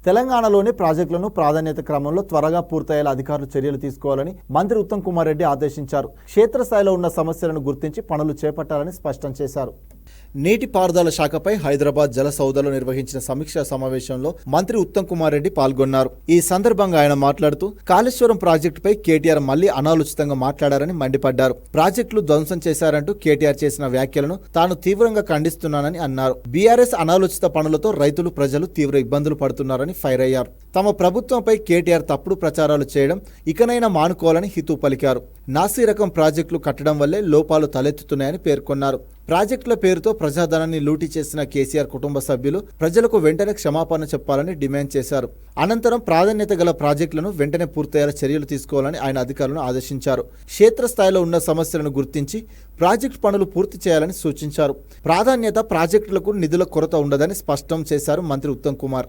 తెలంగాణలోని ప్రాజెక్టులను ప్రాధాన్యత క్రమంలో త్వరగా పూర్తయ్యేలా అధికారులు చర్యలు తీసుకోవాలని మంత్రి ఉత్తమ్ కుమార్ రెడ్డి ఆదేశించారు. క్షేత్రస్థాయిలో ఉన్న సమస్యలను గుర్తించి పనులు చేపట్టాలని స్పష్టం చేశారు. నీటిపారుదల శాఖపై హైదరాబాద్ జల సౌధలో నిర్వహించిన సమీక్షా సమావేశంలో మంత్రి ఉత్తమ్ కుమార్ రెడ్డి పాల్గొన్నారు. ఈ సందర్భంగా ఆయన మాట్లాడుతూ కాళేశ్వరం ప్రాజెక్టుపై కేటీఆర్ మళ్లీ అనాలోచితంగా మాట్లాడారని మండిపడ్డారు. ప్రాజెక్టులు ధ్వంసం చేశారంటూ కేటీఆర్ చేసిన వ్యాఖ్యలను తాను తీవ్రంగా ఖండిస్తున్నానని అన్నారు. బీఆర్ఎస్ అనాలోచిత పనులతో రైతులు ప్రజలు తీవ్ర ఇబ్బందులు పడుతున్నారని ఫైర్ అయ్యారు. తమ ప్రభుత్వంపై కేటీఆర్ తప్పుడు ప్రచారాలు చేయడం ఇకనైనా మానుకోవాలని హితవు పలికారు. నాసీ రకం ప్రాజెక్టులు కట్టడం వల్లే లోపాలు తలెత్తుతున్నాయని పేర్కొన్నారు. ప్రాజెక్టుల పేరుతో ప్రజాధనాన్ని లూటీ చేసిన కేసీఆర్ కుటుంబ సభ్యులు ప్రజలకు వెంటనే క్షమాపణ చెప్పాలని డిమాండ్ చేశారు. అనంతరం ప్రాధాన్యత గల ప్రాజెక్టులను వెంటనే పూర్తయ్యేలా చర్యలు తీసుకోవాలని ఆయన అధికారులను ఆదేశించారు. క్షేత్రస్థాయిలో ఉన్న సమస్యలను గుర్తించి ప్రాజెక్టు పనులు పూర్తి చేయాలని సూచించారు. ప్రాధాన్యత ప్రాజెక్టులకు నిధుల కొరత ఉండదని స్పష్టం చేశారు మంత్రి ఉత్తమ్ కుమార్.